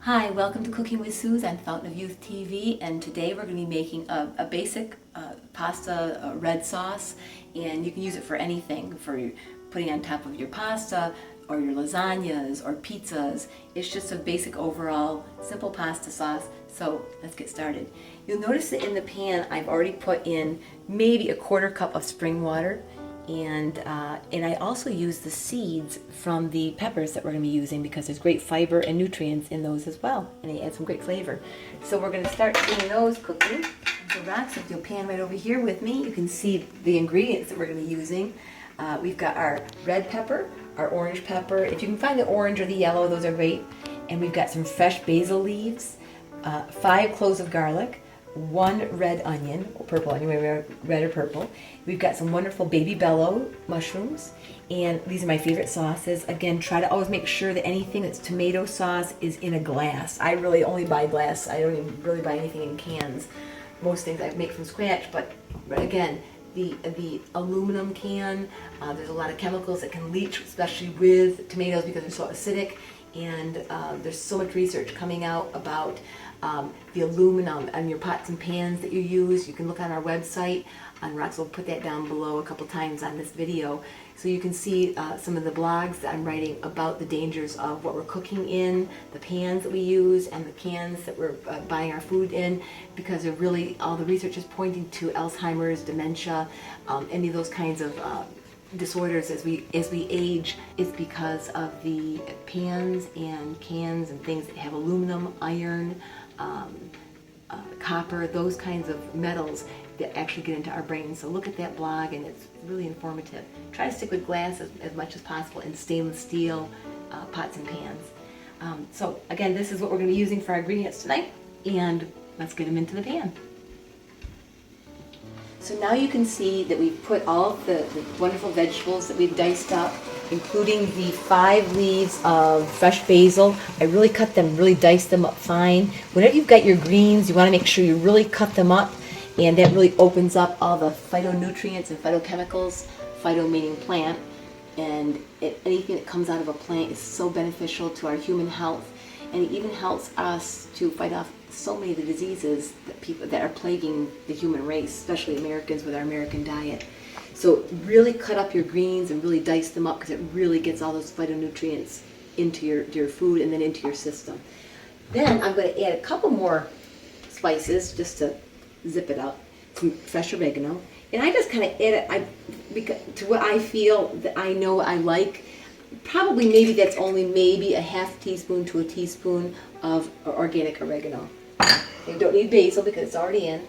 Hi, welcome to Cooking with Suze on Fountain of Youth TV, and today we're going to be making a basic pasta red sauce, and you can use it for anything, for putting on top of your pasta or your lasagnas or pizzas. It's just a basic overall simple pasta sauce, so let's get started. You'll notice that in the pan I've already put in maybe a quarter cup of spring water, and I also use the seeds from the peppers that we're going to be using because there's great fiber and nutrients in those as well, and they add some great flavor. So we're going to start getting those cooking. So Rox, if you'll pan right over here with me, you can see the ingredients that we're going to be using. We've got our red pepper, our orange pepper. If you can find the orange or the yellow, those are great. And we've got some fresh basil leaves, 5 cloves of garlic, 1 red onion, or purple onion, red or purple. We've got some wonderful baby bello mushrooms, and these are my favorite sauces. Again, try to always make sure that anything that's tomato sauce is in a glass. I really only buy glass. I don't even really buy anything in cans. Most things I make from scratch, but again, the aluminum can, there's a lot of chemicals that can leach, especially with tomatoes because they're so acidic, and there's so much research coming out about the aluminum on your pots and pans that you use. You can look on our website, and Rox will put that down below a couple times on this video, so you can see some of the blogs that I'm writing about the dangers of what we're cooking in, the pans that we use, and the cans that we're buying our food in, because they're really, all the research is pointing to Alzheimer's, dementia, any of those kinds of disorders as we age. Is because of the pans and cans and things that have aluminum, iron, copper, those kinds of metals that actually get into our brains. So look at that blog, and it's really informative. Try to stick with glass as much as possible, and stainless steel pots and pans. So again, this is what we're going to be using for our ingredients tonight, and let's get them into the pan. So now you can see that we've put all of the wonderful vegetables that we've diced up, including the 5 leaves of fresh basil. I really cut them, really diced them up fine. Whenever you've got your greens, you want to make sure you really cut them up, and that really opens up all the phytonutrients and phytochemicals, phyto meaning plant, and anything that comes out of a plant is so beneficial to our human health, and it even helps us to fight off so many of the diseases that are plaguing the human race, especially Americans with our American diet. So really cut up your greens and really dice them up, because it really gets all those phytonutrients into your food and then into your system. Then I'm going to add a couple more spices just to zip it up. Some fresh oregano, and I just kind of add it to what I feel that I know I like. Probably maybe that's only maybe a half teaspoon to a teaspoon of organic oregano. You don't need basil because it's already in.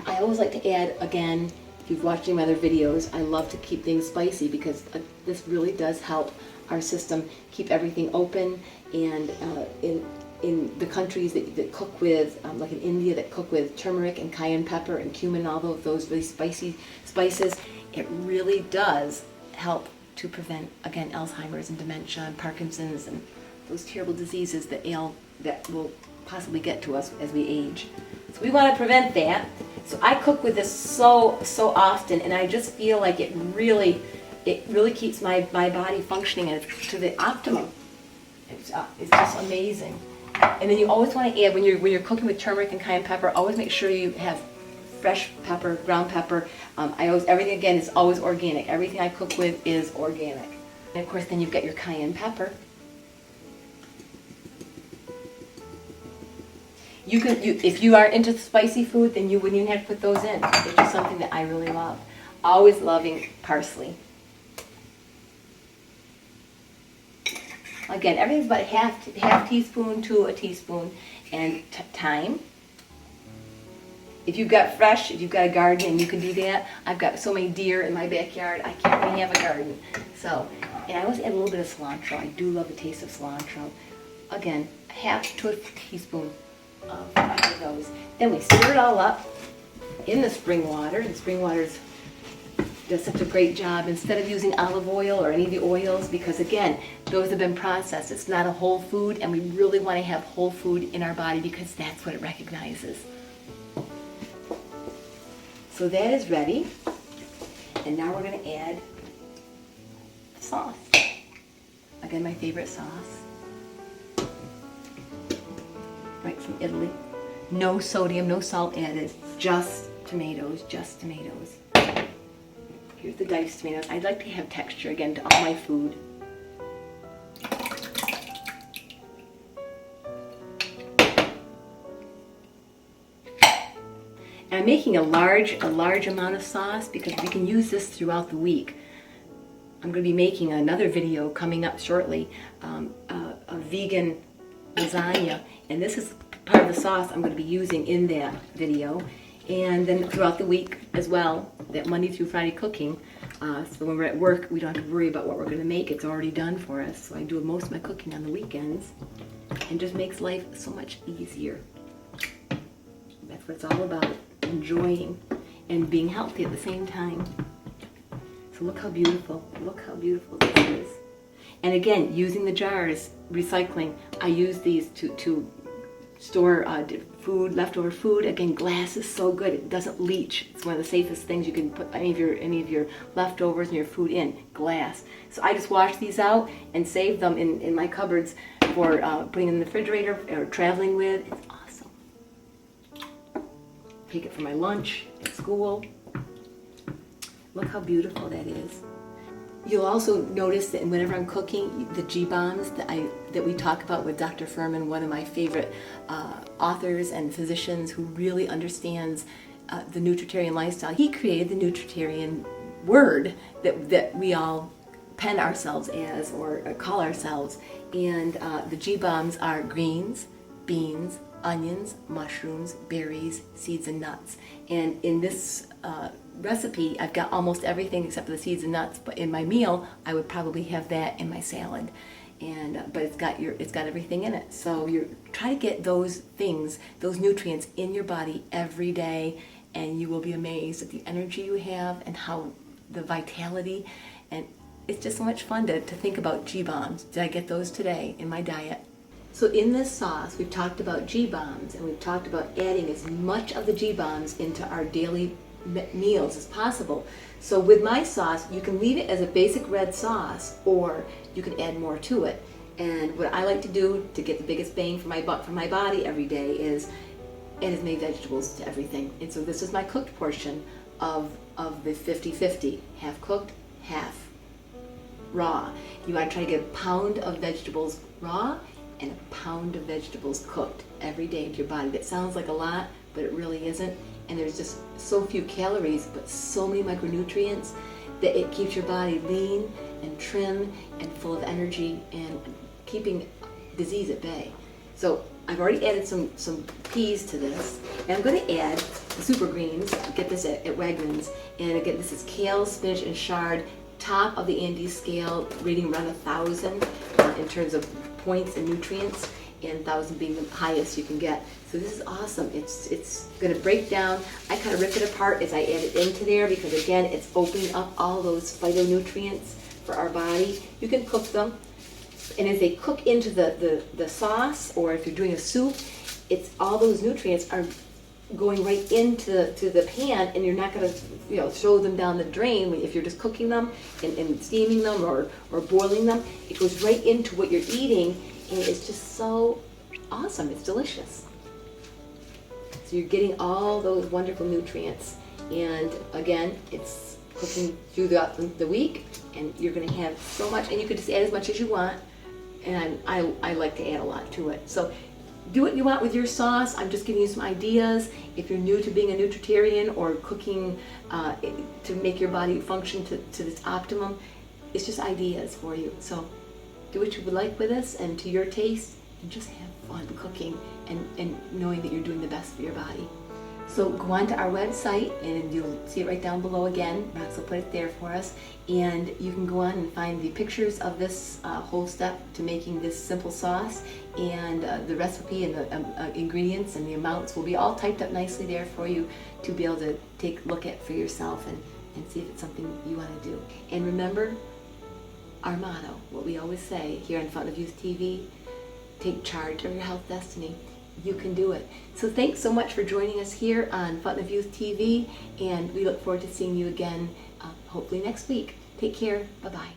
I always like to add, again, if you've watched any of my other videos, I love to keep things spicy because this really does help our system keep everything open. And in the countries that cook with, like in India, that cook with turmeric and cayenne pepper and cumin, all those really spicy spices, it really does help to prevent, again, Alzheimer's and dementia and Parkinson's and those terrible diseases that will possibly get to us as we age. So we want to prevent that. So I cook with this so often, and I just feel like it really keeps my body functioning to the optimum. It's just amazing. And then you always want to add, when you're cooking with turmeric and cayenne pepper, always make sure you have fresh pepper, ground pepper. Everything again is always organic. Everything I cook with is organic. And of course, then you've got your cayenne pepper. If you are into spicy food, then you wouldn't even have to put those in. It's just something that I really love. Always loving parsley. Again, everything's about half teaspoon to a teaspoon. And thyme. If you've got fresh, if you've got a garden and you can do that, I've got so many deer in my backyard, I can't really have a garden. So, and I always add a little bit of cilantro. I do love the taste of cilantro. Again, half to a teaspoon of those. Then we stir it all up in the spring water, and spring water does such a great job instead of using olive oil or any of the oils, because again, those have been processed. It's not a whole food, and we really want to have whole food in our body because that's what it recognizes. So that is ready, and now we're going to add sauce. Again, my favorite sauce. right from Italy. No sodium, no salt added, just tomatoes, just tomatoes. Here's the diced tomatoes. I'd like to have texture again to all my food. And I'm making a large amount of sauce because we can use this throughout the week. I'm going to be making another video coming up shortly, a vegan lasagna, and this is part of the sauce I'm going to be using in that video. And then throughout the week as well, that Monday through Friday cooking, so when we're at work, we don't have to worry about what we're going to make. It's already done for us. So I do most of my cooking on the weekends, and just makes life so much easier. That's what it's all about, enjoying and being healthy at the same time. So look how beautiful this is. And again, using the jars, recycling, I use these to store food, leftover food. Again, glass is so good, it doesn't leach. It's one of the safest things you can put any of your leftovers and your food in, glass. So I just wash these out and save them in my cupboards for putting in the refrigerator or traveling with. It's awesome. Take it for my lunch at school. Look how beautiful that is. You'll also notice that whenever I'm cooking, the G-bombs that we talk about with Dr. Furman, one of my favorite authors and physicians who really understands the nutritarian lifestyle. He created the nutritarian word that we all pen ourselves as or call ourselves. And the G-bombs are greens, beans, onions, mushrooms, berries, seeds, and nuts. And in this recipe, I've got almost everything except for the seeds and nuts. But in my meal, I would probably have that in my salad. And but it's got everything in it. So you try to get those things, those nutrients in your body every day, and you will be amazed at the energy you have and how the vitality. And it's just so much fun to think about G-bombs. Did I get those today in my diet? So in this sauce, we've talked about G-bombs, and we've talked about adding as much of the G-bombs into our daily meals as possible. So with my sauce, you can leave it as a basic red sauce, or you can add more to it. And what I like to do to get the biggest bang for my body every day is add as many vegetables to everything. And so this is my cooked portion of the 50-50, half cooked, half raw. You want to try to get a pound of vegetables raw and a pound of vegetables cooked every day into your body. That sounds like a lot, but it really isn't. And there's just so few calories, but so many micronutrients that it keeps your body lean and trim and full of energy and keeping disease at bay. So I've already added some peas to this, and I'm going to add the super greens. Get this at Wegmans, and again, this is kale, spinach, and chard. Top of the Andes scale, rating around 1,000 in terms of points and nutrients, and 1,000 being the highest you can get. So this is awesome. It's going to break down. I kind of rip it apart as I add it into there because again, it's opening up all those phytonutrients for our body. You can cook them, and as they cook into the sauce, or if you're doing a soup, it's all those nutrients are going right into the pan, and you're not going to throw them down the drain. If you're just cooking them and steaming them or boiling them, it goes right into what you're eating, and it's just so awesome. It's delicious. So you're getting all those wonderful nutrients, and again, it's cooking throughout the week, and you're going to have so much, and you can just add as much as you want, and I like to add a lot to it. So do what you want with your sauce. I'm just giving you some ideas. If you're new to being a nutritarian or cooking to make your body function to its optimum, it's just ideas for you. So do what you would like with this and to your taste, and just have fun cooking and knowing that you're doing the best for your body. So go on to our website, and you'll see it right down below again. Rox will put it there for us. And you can go on and find the pictures of this whole step to making this simple sauce, and the recipe and the ingredients and the amounts will be all typed up nicely there for you to be able to take a look at for yourself and see if it's something you want to do. And remember our motto, what we always say here on Fountain of Youth TV, take charge of your health destiny. You can do it. So thanks so much for joining us here on Fountain of Youth TV, and we look forward to seeing you again hopefully next week. Take care. Bye-bye.